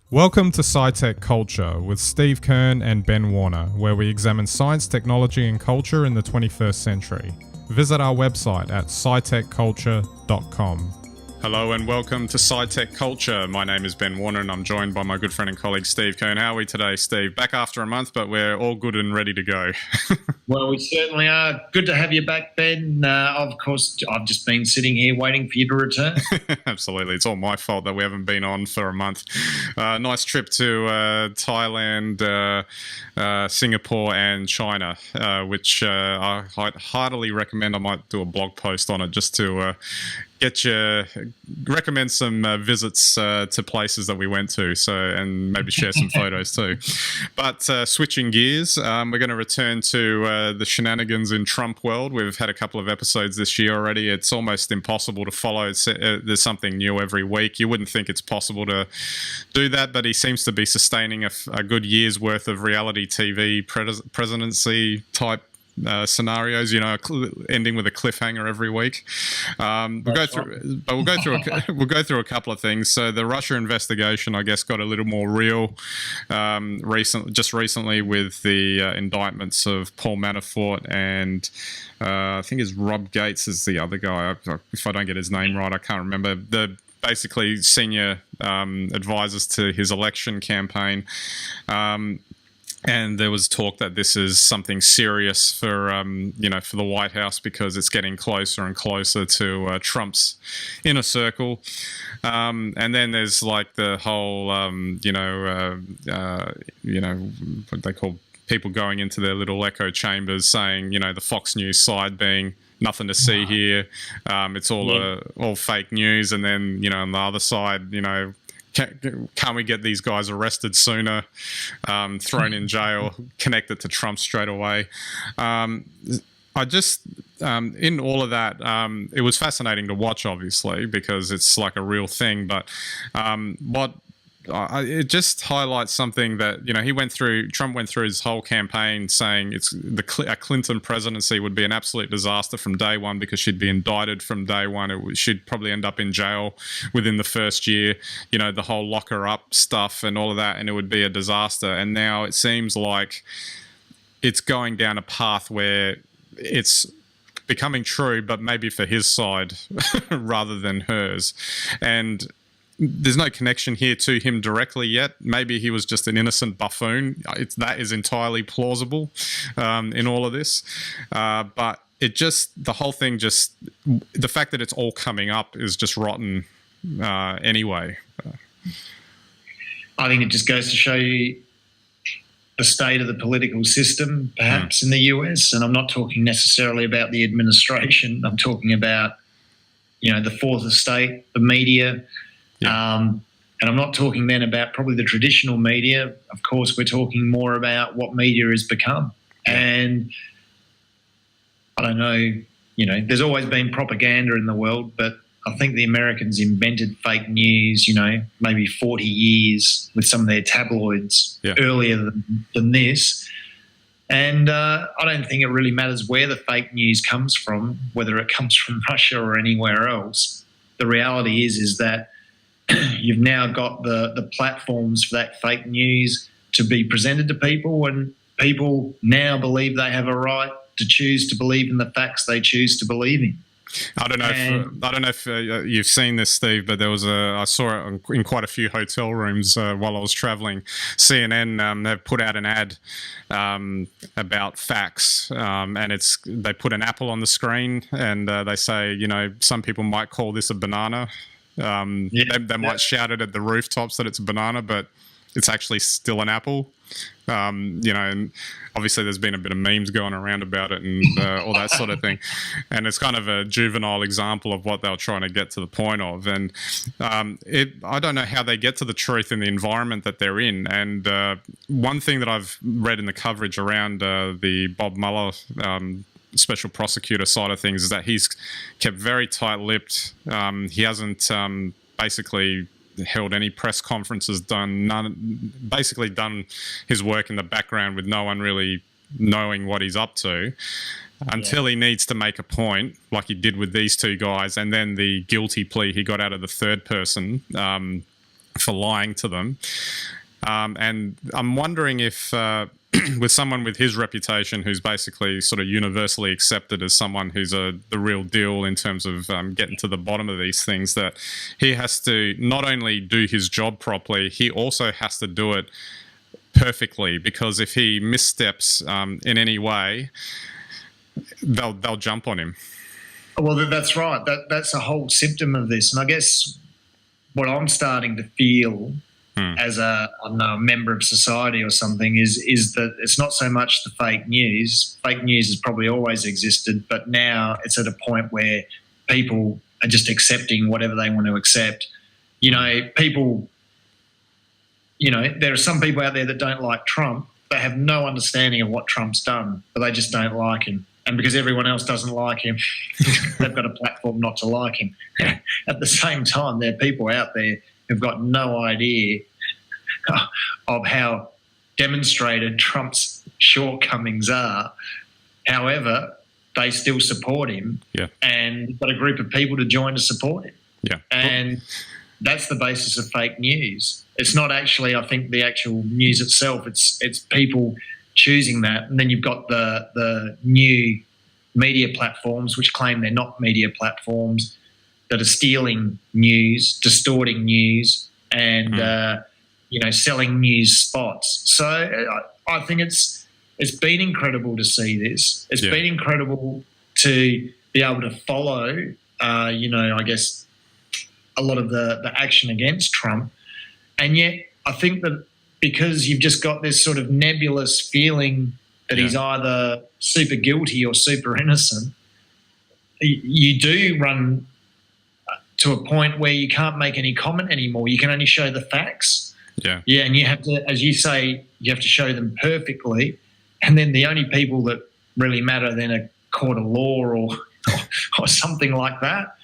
Welcome to SciTech Culture with Steve Kern and Ben Warner, where we examine science, technology, and culture in the 21st century. Visit our website at scitechculture.com. Hello and welcome to SciTech Culture. My name is Ben Warner and I'm joined by my good friend and colleague Steve Kern. How are we today, Steve? Back after a month, but we're all good and ready to go. Well, we certainly are. Good to have you back, Ben. Of course, I've just been sitting here waiting for you to return. Absolutely. It's all my fault that we haven't been on for a month. Nice trip to Thailand, Singapore and China, which I'd heartily recommend. I might do a blog post on it just to recommend some visits to places that we went to, and maybe share some photos too. But switching gears, we're going to return to the shenanigans in Trump world. We've had a couple of episodes this year already. It's almost impossible to follow. There's something new every week. You wouldn't think it's possible to do that, but he seems to be sustaining a good year's worth of reality TV presidency type scenarios, ending with a cliffhanger every week. We'll go through a couple of things. So the Russia investigation, I guess, got a little more real recently with the indictments of Paul Manafort and I think it's Rob Gates is the other guy. If I don't get his name right, I can't remember. The basically senior advisors to his election campaign. And there was talk that this is something serious for the White House because it's getting closer and closer to Trump's inner circle. And then there's like the whole, what they call people going into their little echo chambers saying, the Fox News side being nothing to see here. It's all fake news. And then, on the other side, can't we get these guys arrested sooner, thrown in jail, connected to Trump straight away? In all of that, it was fascinating to watch, obviously, because it's like a real thing. But it just highlights something that, Trump went through his whole campaign saying a Clinton presidency would be an absolute disaster from day one because she'd be indicted from day one. She'd probably end up in jail within the first year, the whole lock her up stuff and all of that, and it would be a disaster. And now it seems like it's going down a path where it's becoming true, but maybe for his side rather than hers. And there's no connection here to him directly yet. Maybe he was just an innocent buffoon. That is entirely plausible in all of this. But the whole thing the fact that it's all coming up is just rotten anyway. I think it just goes to show you the state of the political system, perhaps, in the US. And I'm not talking necessarily about the administration. I'm talking about, the fourth estate, the media. Yeah. And I'm not talking then about probably the traditional media. Of course, we're talking more about what media has become. And I don't know, there's always been propaganda in the world, but I think the Americans invented fake news, maybe 40 years with some of their tabloids earlier than this. And I don't think it really matters where the fake news comes from, whether it comes from Russia or anywhere else. The reality is that you've now got the platforms for that fake news to be presented to people, and people now believe they have a right to choose to believe in the facts they choose to believe in. I don't know if you've seen this, Steve, but I saw it in quite a few hotel rooms while I was traveling. CNN have put out an ad about facts, and they put an apple on the screen, and they say, some people might call this a banana. They might shout it at the rooftops that it's a banana, but it's actually still an apple. And obviously there's been a bit of memes going around about it and all that sort of thing. And it's kind of a juvenile example of what they were trying to get to the point of. And I don't know how they get to the truth in the environment that they're in. And one thing that I've read in the coverage around the Bob Mueller special prosecutor side of things is that he's kept very tight-lipped. He hasn't basically held any press conferences, basically done his work in the background with no one really knowing what he's up to until he needs to make a point, like he did with these two guys, and then the guilty plea he got out of the third person for lying to them. And I'm wondering if with someone with his reputation, who's basically sort of universally accepted as someone who's the real deal in terms of getting to the bottom of these things, that he has to not only do his job properly, he also has to do it perfectly, because if he missteps in any way, they'll jump on him. Well, that's right. That's a whole symptom of this. And I guess what I'm starting to feel as a member of society or something is that it's not so much the fake news. Fake news has probably always existed, but now it's at a point where people are just accepting whatever they want to accept. You know, people, you know, there are some people out there that don't like Trump. They have no understanding of what Trump's done, but they just don't like him. And because everyone else doesn't like him, they've got a platform not to like him. At the same time, there are people out there who've got no idea of how demonstrated Trump's shortcomings are. However, they still support him, and got a group of people to join to support him. Yeah. And that's the basis of fake news. It's not actually, I think, the actual news itself. It's people choosing that. And then you've got the new media platforms, which claim they're not media platforms, that are stealing news, distorting news, and selling news spots. So I think it's been incredible to see this. It's been incredible to be able to follow, I guess, a lot of the action against Trump. And yet I think that because you've just got this sort of nebulous feeling that he's either super guilty or super innocent, you do run to a point where you can't make any comment anymore. You can only show the facts. Yeah. Yeah, and you have to, as you say, you have to show them perfectly. And then the only people that really matter then are court of law or something like that.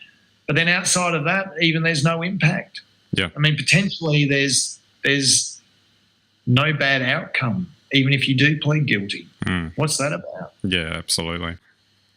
But then outside of that, even there's no impact. Yeah. I mean, potentially there's no bad outcome, even if you do plead guilty. What's that about? Yeah, absolutely.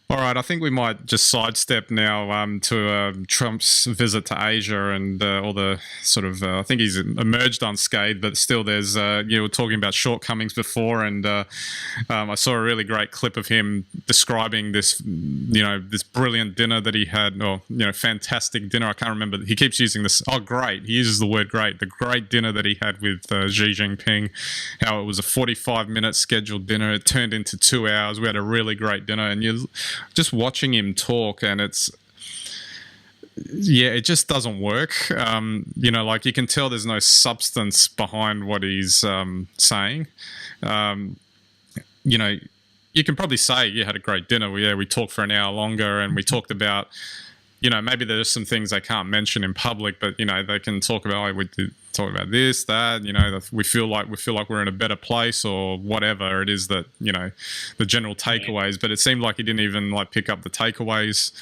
All right, I think we might just sidestep now to Trump's visit to Asia and all the sort of, I think he's emerged unscathed, but still there's, you were talking about shortcomings before, and I saw a really great clip of him describing this, this brilliant dinner that he had, or, fantastic dinner. I can't remember. He keeps using this, great. He uses the word great. The great dinner that he had with Xi Jinping, how it was a 45-minute scheduled dinner. It turned into 2 hours. We had a really great dinner, and you just watching him talk, and it just doesn't work. Like you can tell there's no substance behind what he's saying. You can probably say you had a great dinner. We talked for an hour longer, and we talked about, maybe there's some things they can't mention in public, but they can talk about, we did talk about this, that, we feel like we're in a better place, or whatever it is that, the general takeaways. But it seemed like he didn't even pick up the takeaways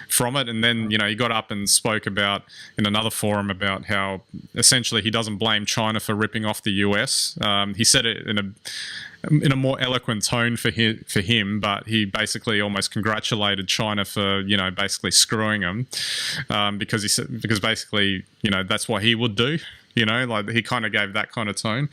from it. And then, he got up and spoke about, in another forum, about how essentially he doesn't blame China for ripping off the US. He said it in a more eloquent tone for him, but he basically almost congratulated China for basically screwing him, because basically that's what he would do. He kind of gave that kind of tone.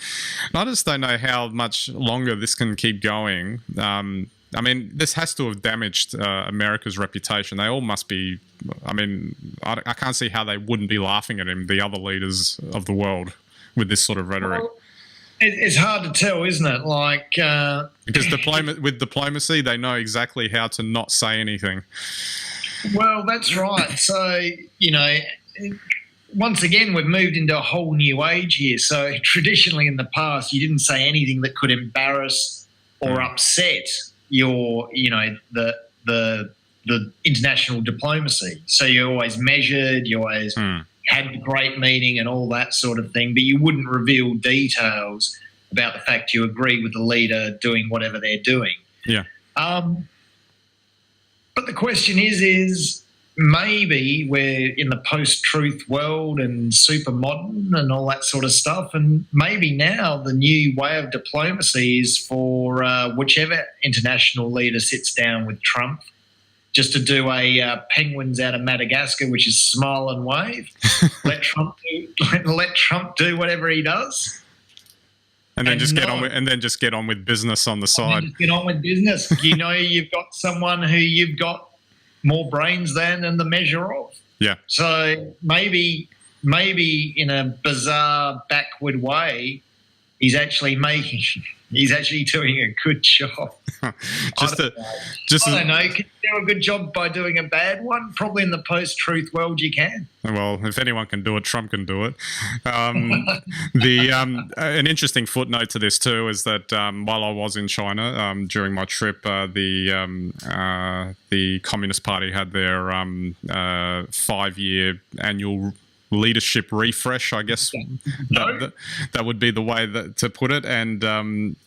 And I just don't know how much longer this can keep going. I mean, this has to have damaged America's reputation. They all must be. I mean, I can't see how they wouldn't be laughing at him, the other leaders of the world, with this sort of rhetoric. Well, it's hard to tell, isn't it? Because with diplomacy, they know exactly how to not say anything. Well, that's right. So, once again, we've moved into a whole new age here. So traditionally in the past, you didn't say anything that could embarrass or upset your, the international diplomacy. So you always measured, you always had a great meeting and all that sort of thing, but you wouldn't reveal details about the fact you agree with the leader doing whatever they're doing. Yeah. But the question is maybe we're in the post-truth world and super modern and all that sort of stuff, and maybe now the new way of diplomacy is for whichever international leader sits down with Trump just to do a penguins out of Madagascar, which is smile and wave. let Trump do whatever he does. And then just get on with business on the side. Just get on with business. You've got someone who you've got more brains than and the measure of. Yeah. So maybe in a bizarre, backward way, he's actually doing a good job. I don't know. Can you do a good job by doing a bad one? Probably in the post-truth world you can. Well, if anyone can do it, Trump can do it. An interesting footnote to this too is that while I was in China during my trip, the Communist Party had their 5-year annual leadership refresh, I guess. That would be the way to put it. And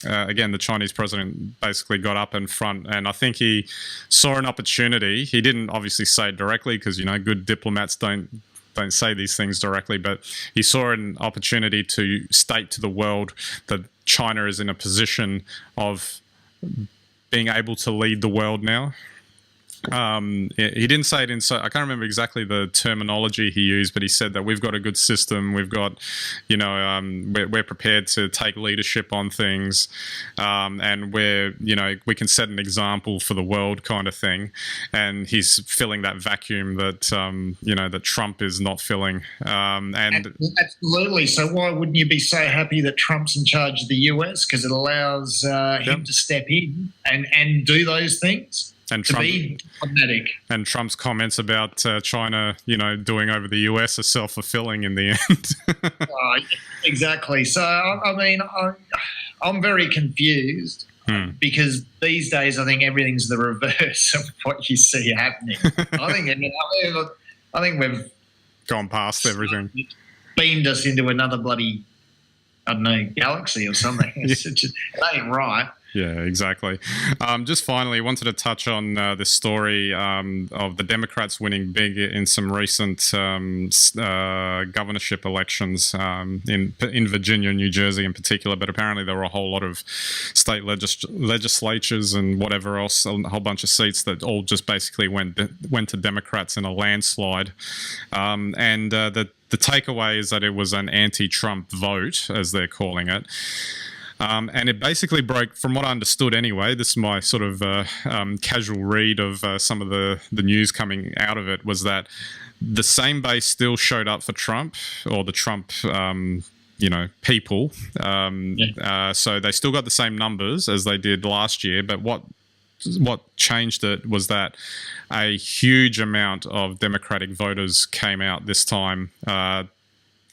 again, the Chinese president basically got up in front, and I think he saw an opportunity. He didn't obviously say it directly because good diplomats don't say these things directly, but he saw an opportunity to state to the world that China is in a position of being able to lead the world now. He didn't say it I can't remember exactly the terminology he used, but he said that we've got a good system, we've got, we're prepared to take leadership on things, and we can set an example for the world, kind of thing. And he's filling that vacuum that that Trump is not filling. Absolutely. So why wouldn't you be so happy that Trump's in charge of the US? Because it allows him to step in and do those things. And be diplomatic. And Trump's comments about China, doing over the US are self-fulfilling in the end. Exactly. So, I'm very confused because these days I think everything's the reverse of what you see happening. I think we've gone past everything. Beamed us into another bloody, I don't know, galaxy or something. It ain't right. Yeah, exactly. Just finally, wanted to touch on this story of the Democrats winning big in some recent governorship elections in Virginia, New Jersey in particular, but apparently there were a whole lot of state legislatures and whatever else, a whole bunch of seats that all just basically went to Democrats in a landslide. And the takeaway is that it was an anti-Trump vote, as they're calling it. And it basically broke, from what I understood anyway, this is my sort of casual read of some of the news coming out of it, was that the same base still showed up for Trump, or the Trump people. So they still got the same numbers as they did last year, but what changed it was that a huge amount of Democratic voters came out this time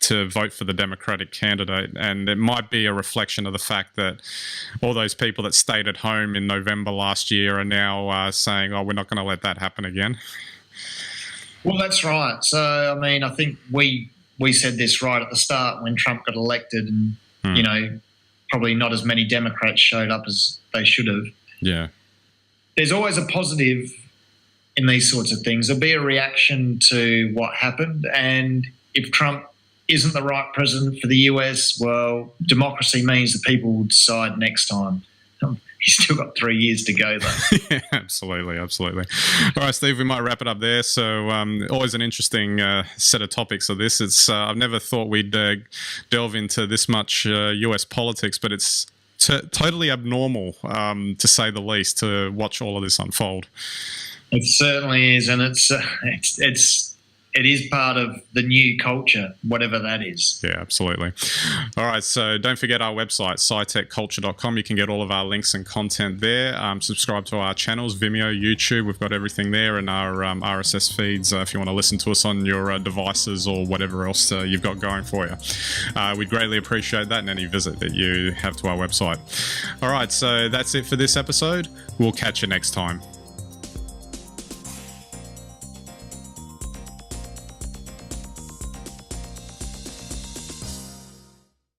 to vote for the Democratic candidate. And it might be a reflection of the fact that all those people that stayed at home in November last year are now saying, we're not going to let that happen again. Well, that's right. So, I think we said this right at the start when Trump got elected, and, probably not as many Democrats showed up as they should have. Yeah. There's always a positive in these sorts of things. There'll be a reaction to what happened. And if Trump isn't the right president for the US, well, democracy means the people will decide next time. He's still got 3 years to go, though. Yeah, absolutely. All right, Steve, we might wrap it up there. So always an interesting set of topics of this. It's I've never thought we'd delve into this much US politics, but it's totally abnormal, to say the least, to watch all of this unfold. It certainly is, and it is part of the new culture, whatever that is. Yeah, absolutely. All right, so don't forget our website, SciTechCulture.com. You can get all of our links and content there. Subscribe to our channels, Vimeo, YouTube. We've got everything there, and our RSS feeds if you want to listen to us on your devices or whatever else you've got going for you. We'd greatly appreciate that and any visit that you have to our website. All right, so that's it for this episode. We'll catch you next time.